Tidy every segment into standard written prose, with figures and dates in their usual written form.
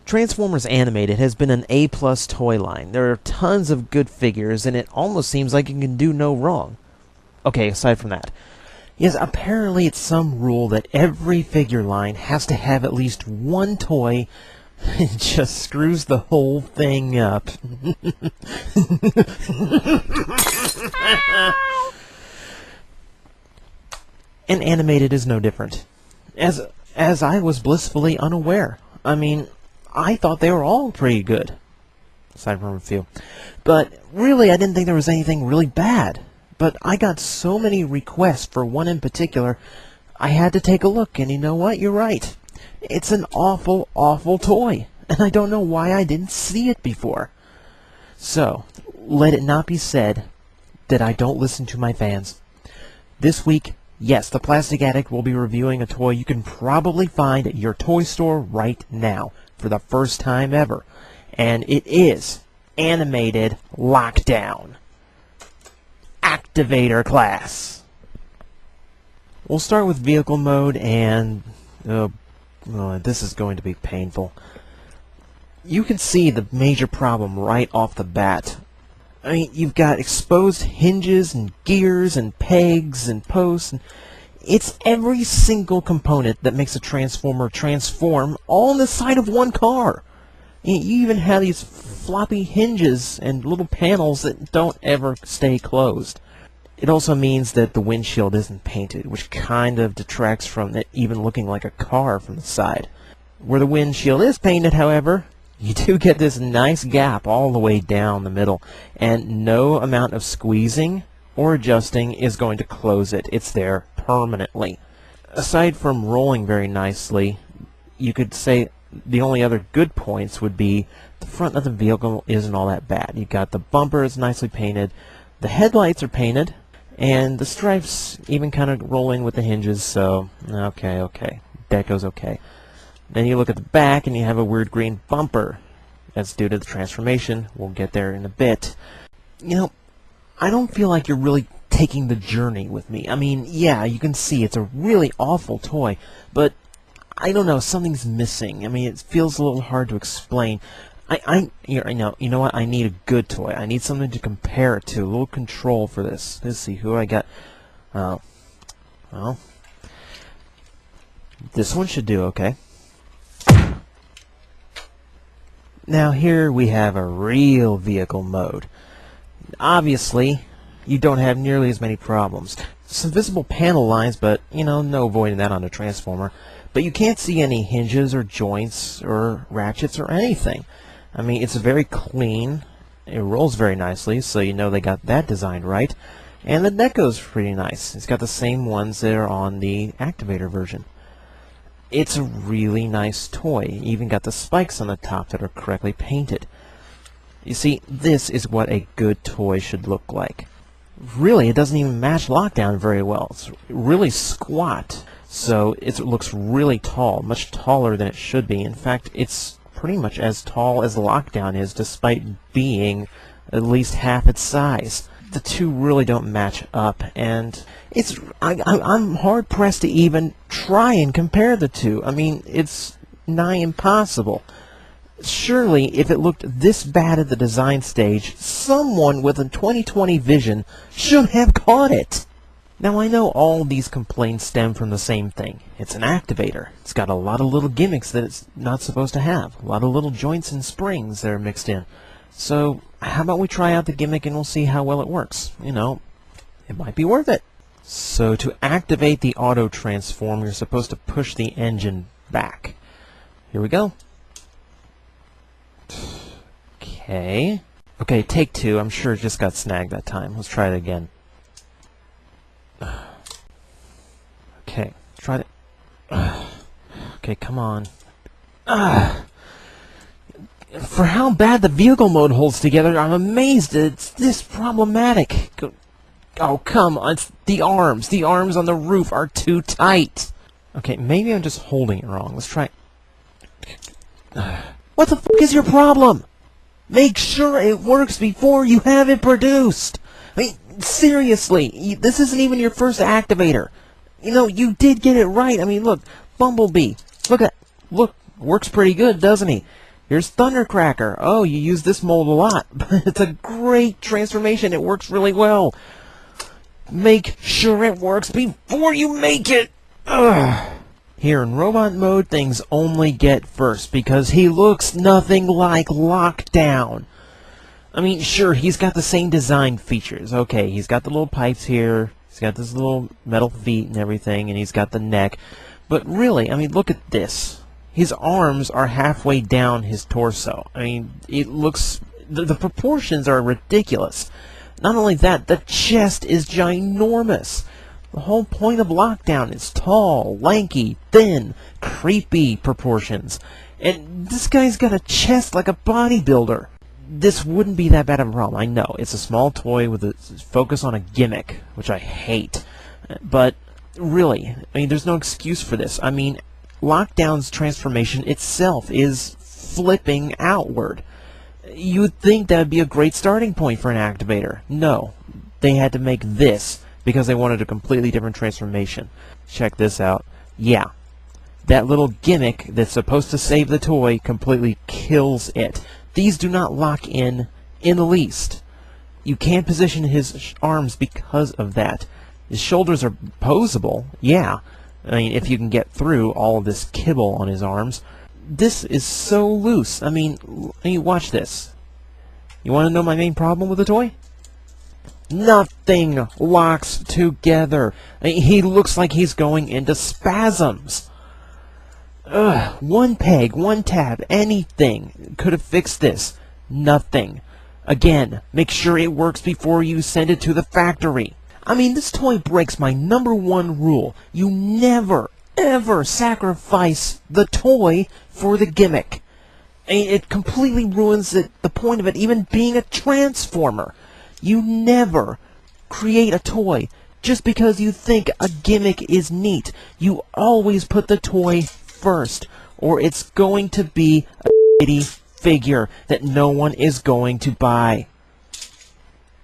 Transformers Animated has been an A-plus toy line. There are tons of good figures, and it almost seems like it can do no wrong. Okay, aside from that. Yes, apparently it's some rule that every figure line has to have at least one toy. It just screws the whole thing up. And Animated is no different. As I was blissfully unaware. I mean, I thought they were all pretty good. Aside from a few. But really, I didn't think there was anything really bad. But I got so many requests for one in particular, I had to take a look, and you know what? You're right. It's an awful, awful toy, and I don't know why I didn't see it before. So, let it not be said that I don't listen to my fans. This week, yes, the Plastic Addict will be reviewing a toy you can probably find at your toy store right now, for the first time ever. And it is Animated Lockdown. Activator class. We'll start with vehicle mode, and this is going to be painful. You can see the major problem right off the bat. I mean, you've got exposed hinges and gears and pegs and posts. And it's every single component that makes a transformer transform all on the side of one car. You even have these floppy hinges and little panels that don't ever stay closed. It also means that the windshield isn't painted, which kind of detracts from it even looking like a car from the side. Where the windshield is painted, however, you do get this nice gap all the way down the middle, and no amount of squeezing or adjusting is going to close it. It's there permanently. Aside from rolling very nicely, you could say the only other good points would be the front of the vehicle isn't all that bad. You've got the bumper is nicely painted, the headlights are painted, and the stripes even kind of roll in with the hinges, so okay, that goes okay. Then you look at the back and you have a weird green bumper. That's due to the transformation. We'll get there in a bit. You know, I don't feel like you're really taking the journey with me. I mean, yeah, you can see it's a really awful toy, but I don't know, something's missing. I mean, it feels a little hard to explain. You know what? I need a good toy. I need something to compare it to. A little control for this. Let's see who I got. Well, this one should do okay. Now here we have a real vehicle mode. Obviously, you don't have nearly as many problems. Some visible panel lines, but, you know, no avoiding that on a transformer. But you can't see any hinges or joints or ratchets or anything. I mean, it's very clean. It rolls very nicely, so you know they got that designed right. And the neck goes pretty nice. It's got the same ones that are on the Activator version. It's a really nice toy. You even got the spikes on the top that are correctly painted. You see, this is what a good toy should look like. Really, it doesn't even match Lockdown very well. It's really squat, so it looks really tall, much taller than it should be. In fact, it's pretty much as tall as Lockdown is, despite being at least half its size. The two really don't match up, and I'm hard-pressed to even try and compare the two. I mean, it's nigh impossible. Surely, if it looked this bad at the design stage, someone with a 20/20 vision should have caught it. Now, I know all these complaints stem from the same thing. It's an Activator. It's got a lot of little gimmicks that it's not supposed to have. A lot of little joints and springs that are mixed in. So, how about we try out the gimmick and we'll see how well it works. You know, it might be worth it. So, to activate the auto transform, you're supposed to push the engine back. Here we go. Okay. Okay, take two. I'm sure it just got snagged that time. Let's try it again. Okay, try it. Okay, come on. For how bad the vehicle mode holds together, I'm amazed that it's this problematic. Oh, come on. It's the arms. The arms on the roof are too tight. Okay, maybe I'm just holding it wrong. Let's try. What the fuck is your problem? Make sure it works before you have it produced. I mean, seriously, this isn't even your first Activator. You know, you did get it right. I mean, look, Bumblebee. Look, works pretty good, doesn't he? Here's Thundercracker. Oh, you use this mold a lot. But it's a great transformation. It works really well. Make sure it works before you make it. Ugh. Here in robot mode, things only get first because he looks nothing like Lockdown. I mean, sure, he's got the same design features. Okay, he's got the little pipes here. He's got this little metal feet and everything, and he's got the neck. But really, I mean, look at this. His arms are halfway down his torso. I mean, it looks... The proportions are ridiculous. Not only that, the chest is ginormous. The whole point of Lockdown is tall, lanky, thin, creepy proportions. And this guy's got a chest like a bodybuilder. This wouldn't be that bad of a problem. I know, it's a small toy with a focus on a gimmick, which I hate. But really, I mean, there's no excuse for this. I mean, Lockdown's transformation itself is flipping outward. You would think that would be a great starting point for an activator. No, they had to make this because they wanted a completely different transformation. Check this out. Yeah, that little gimmick that's supposed to save the toy completely kills it. These do not lock in the least. You can't position his arms because of that. His shoulders are posable, yeah. I mean, if you can get through all of this kibble on his arms. This is so loose. I mean, watch this. You want to know my main problem with the toy? Nothing locks together. I mean, he looks like he's going into spasms. Ugh, one peg, one tab, anything could have fixed this. Nothing. Again, make sure it works before you send it to the factory. I mean, this toy breaks my #1 rule. You never, ever sacrifice the toy for the gimmick. I mean, it completely ruins the point of it even being a transformer. You never create a toy just because you think a gimmick is neat. You always put the toy first, or it's going to be a shitty figure that no one is going to buy.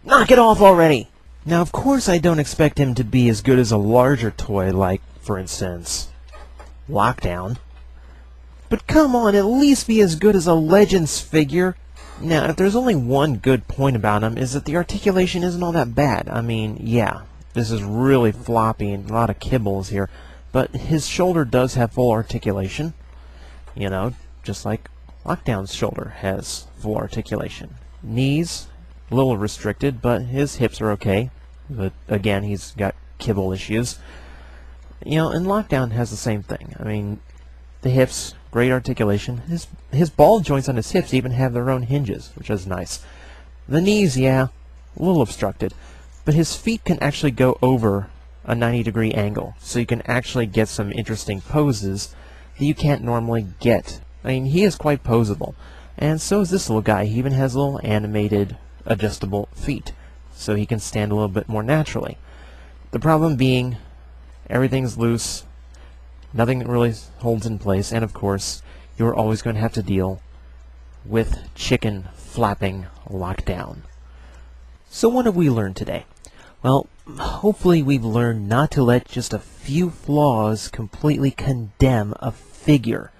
Knock it off already! Now, of course, I don't expect him to be as good as a larger toy like, for instance, Lockdown. But come on, at least be as good as a Legends figure. Now, if there's only one good point about him, is that the articulation isn't all that bad. I mean, yeah, this is really floppy and a lot of kibbles here, but his shoulder does have full articulation. You know, just like Lockdown's shoulder has full articulation. Knees, a little restricted, but his hips are okay. But again, he's got kibble issues. You know, and Lockdown has the same thing. I mean, the hips, great articulation. His ball joints on his hips even have their own hinges, which is nice. The knees, yeah, a little obstructed. But his feet can actually go over a 90-degree angle, so you can actually get some interesting poses that you can't normally get. I mean, he is quite posable. And so is this little guy. He even has little animated, adjustable feet, so he can stand a little bit more naturally. The problem being, everything's loose, nothing really holds in place, and of course, you're always going to have to deal with chicken flapping Lockdown. So what have we learned today? Well, hopefully we've learned not to let just a few flaws completely condemn a figure.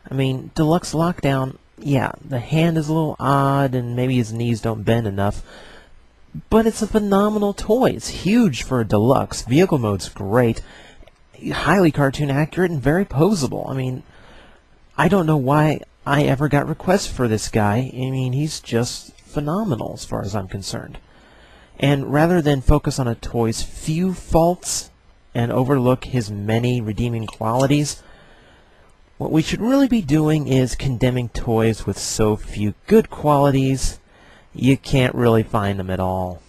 I mean, Deluxe Lockdown, yeah, the hand is a little odd and maybe his knees don't bend enough, but it's a phenomenal toy. It's huge for a deluxe. Vehicle mode's great, highly cartoon accurate, and very posable. I mean, I don't know why I ever got requests for this guy. I mean, he's just phenomenal as far as I'm concerned. And rather than focus on a toy's few faults and overlook his many redeeming qualities, what we should really be doing is condemning toys with so few good qualities, you can't really find them at all.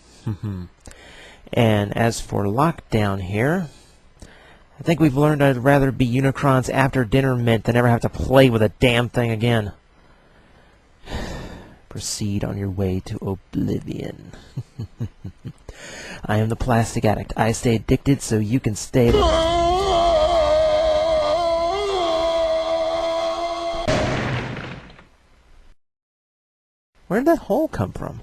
And as for Lockdown here, I think we've learned I'd rather be Unicron's after-dinner mint than ever have to play with a damn thing again. Proceed on your way to oblivion. I am the Plastic Addict. I stay addicted so you can stay... Where did that hole come from?